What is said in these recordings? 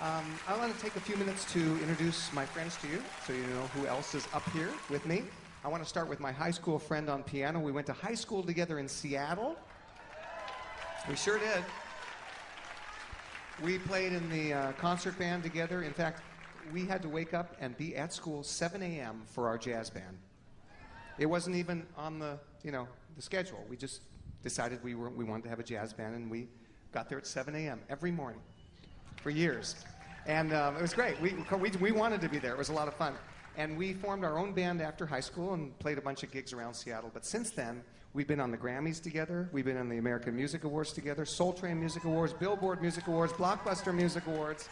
I want to take a few minutes to introduce my friends to you, so you know who else is up here with me. I want to start with my high school friend on piano. We went to high school together in Seattle. We sure did. We played in the concert band together. In fact, we had to wake up and be at school 7 a.m. for our jazz band. It wasn't even on the schedule. We just decided we wanted to have a jazz band, and we got there at 7 a.m. every morning for years. And it was great. We wanted to be there. It was a lot of fun. And we formed our own band after high school and played a bunch of gigs around Seattle. But since then, we've been on the Grammys together. We've been on the American Music Awards together, Soul Train Music Awards, Billboard Music Awards, Blockbuster Music Awards.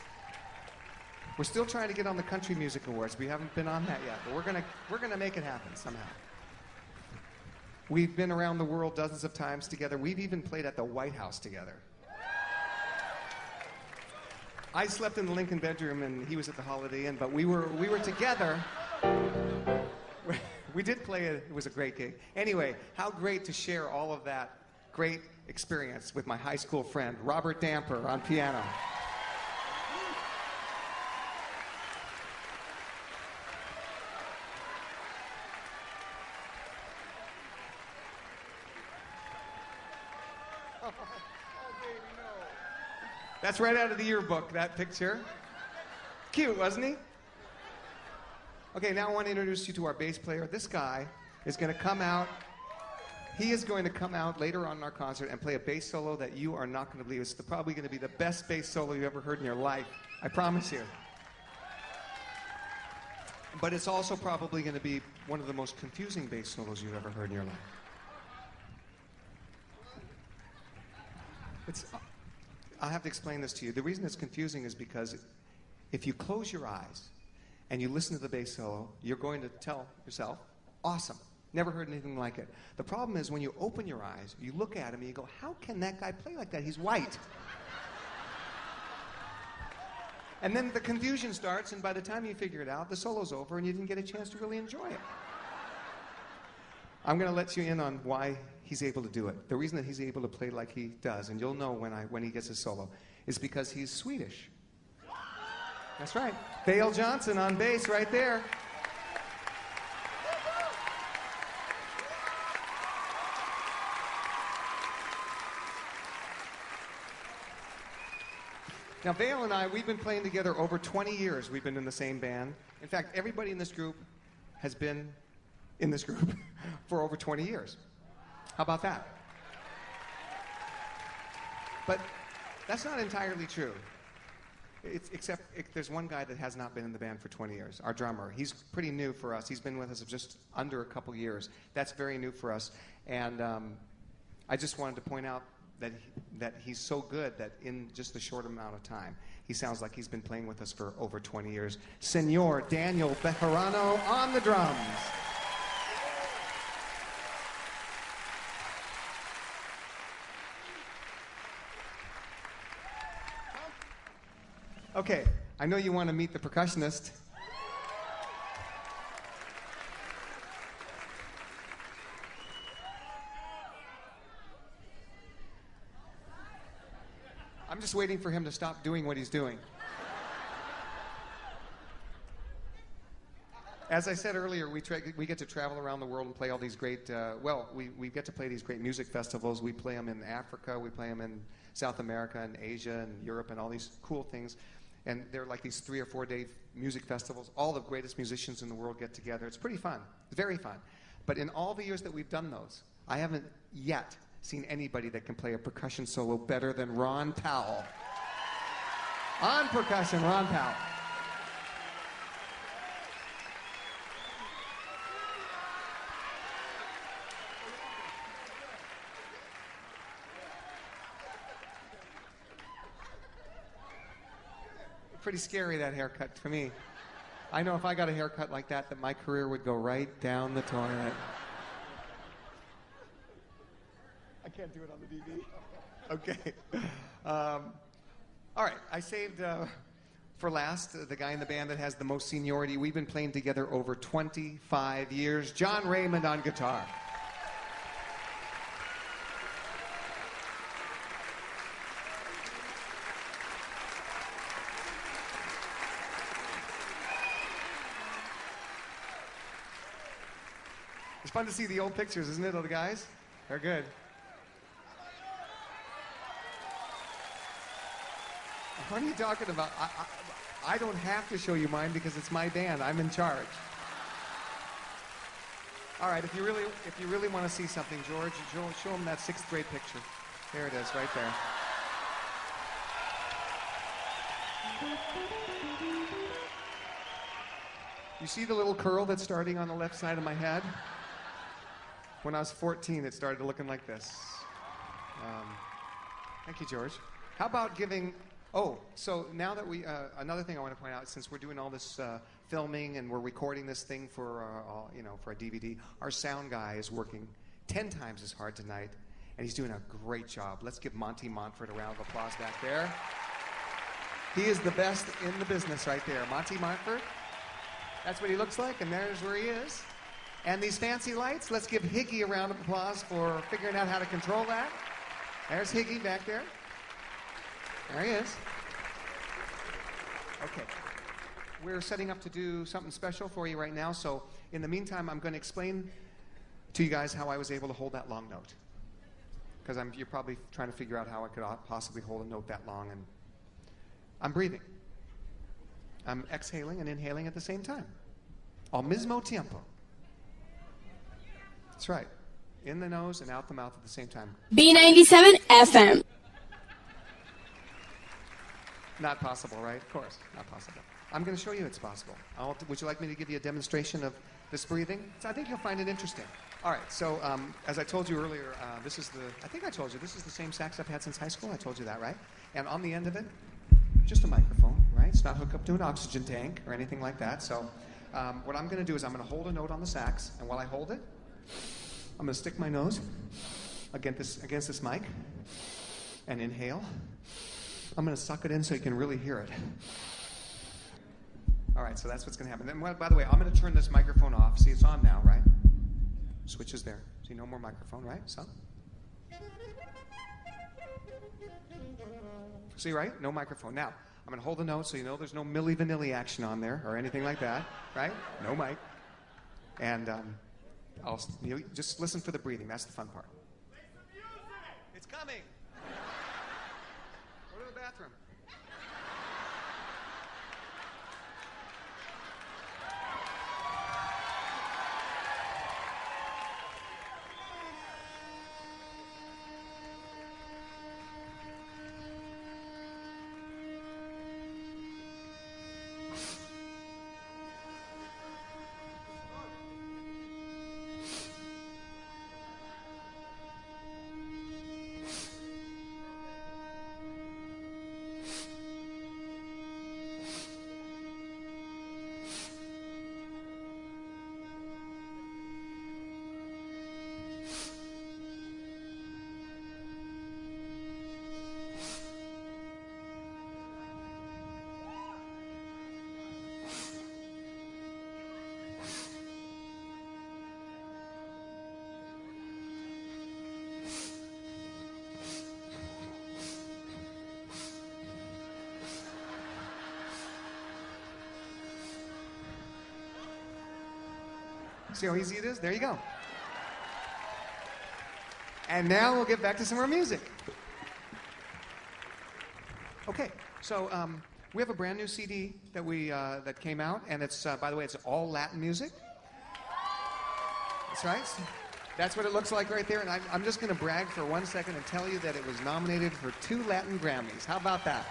We're still trying to get on the Country Music Awards. We haven't been on that yet, but we're gonna make it happen somehow. We've been around the world dozens of times together. We've even played at the White House together. I slept in the Lincoln bedroom, and he was at the Holiday Inn, but we were together. We did play it. It was a great gig. Anyway, how great to share all of that great experience with my high school friend, Robert Damper, on piano. That's right out of the yearbook, that picture. Cute, wasn't he? Okay, now I want to introduce you to our bass player. This guy is going to come out. He is going to come out later on in our concert and play a bass solo that you are not going to believe. It's probably going to be the best bass solo you've ever heard in your life. I promise you. But it's also probably going to be one of the most confusing bass solos you've ever heard in your life. I'll have to explain this to you. The reason it's confusing is because if you close your eyes and you listen to the bass solo, you're going to tell yourself, awesome, never heard anything like it. The problem is when you open your eyes, you look at him and you go, how can that guy play like that? He's white. And then the confusion starts, and by the time you figure it out, the solo's over and you didn't get a chance to really enjoy it. I'm going to let you in on why he's able to do it. The reason that he's able to play like he does, and you'll know when he gets his solo, is because he's Swedish. That's right. Vail Johnson on bass right there. Now, Vail and I, we've been playing together over 20 years. We've been in the same band. In fact, everybody in this group has been in this group for over 20 years. How about that? But that's not entirely true. Except there's one guy that has not been in the band for 20 years, our drummer. He's pretty new for us. He's been with us just under a couple years. That's very new for us. And I just wanted to point out that he's so good that in just a short amount of time, he sounds like he's been playing with us for over 20 years. Senor Daniel Bejarano on the drums. Okay, I know you want to meet the percussionist. I'm just waiting for him to stop doing what he's doing. As I said earlier, we get to travel around the world and play all these great, we get to play these great music festivals. We play them in Africa, we play them in South America and Asia and Europe and all these cool things. And they're like these 3 or 4 day music festivals. All the greatest musicians in the world get together. It's pretty fun. It's very fun. But in all the years that we've done those, I haven't yet seen anybody that can play a percussion solo better than Ron Powell. On percussion, Ron Powell. Pretty scary, that haircut, for me. I know if I got a haircut like that my career would go right down the toilet. I can't do it on the DVD. Okay. All right, I saved for last the guy in the band that has the most seniority. We've been playing together over 25 years. John Raymond on guitar. It's fun to see the old pictures, isn't it, little guys? They're good. What are you talking about? I don't have to show you mine because it's my band. I'm in charge. All right, if you really want to see something, George, show them that 6th grade picture. There it is, right there. You see the little curl that's starting on the left side of my head? When I was 14, it started looking like this. Thank you, George. How about giving... Oh, so now that we... another thing I want to point out, since we're doing all this filming and we're recording this thing for, for a DVD, our sound guy is working 10 times as hard tonight, and he's doing a great job. Let's give Monty Montfort a round of applause back there. He is the best in the business right there. Monty Montfort. That's what he looks like, and there's where he is. And these fancy lights, let's give Higgy a round of applause for figuring out how to control that. There's Higgy back there. There he is. Okay. We're setting up to do something special for you right now, so in the meantime, I'm going to explain to you guys how I was able to hold that long note. Because you're probably trying to figure out how I could possibly hold a note that long, and I'm breathing. I'm exhaling and inhaling at the same time. Al mismo tiempo. That's right. In the nose and out the mouth at the same time. Bee97FM. Not possible, right? Of course, not possible. I'm going to show you it's possible. Would you like me to give you a demonstration of this breathing? So I think you'll find it interesting. All right, so as I told you earlier, I think I told you, this is the same sax I've had since high school. I told you that, right? And on the end of it, just a microphone, right? It's not hooked up to an oxygen tank or anything like that. So what I'm going to do is I'm going to hold a note on the sax, and while I hold it, I'm going to stick my nose against this mic and inhale. I'm going to suck it in so you can really hear it. All right, so that's what's going to happen. Then, by the way, I'm going to turn this microphone off. See, it's on now, right? Switch is there. See, no more microphone, right? So. See, right? No microphone. Now, I'm going to hold the note so you know there's no Milli Vanilli action on there or anything like that, right? No mic. And just listen for the breathing. That's the fun part. Play some music! It's coming. Go to the bathroom. See how easy it is? There you go. And now we'll get back to some more music. Okay, so we have a brand new CD that came out, and it's by the way, it's all Latin music. That's right. That's what it looks like right there, and I'm just going to brag for 1 second and tell you that it was nominated for 2 Latin Grammys. How about that?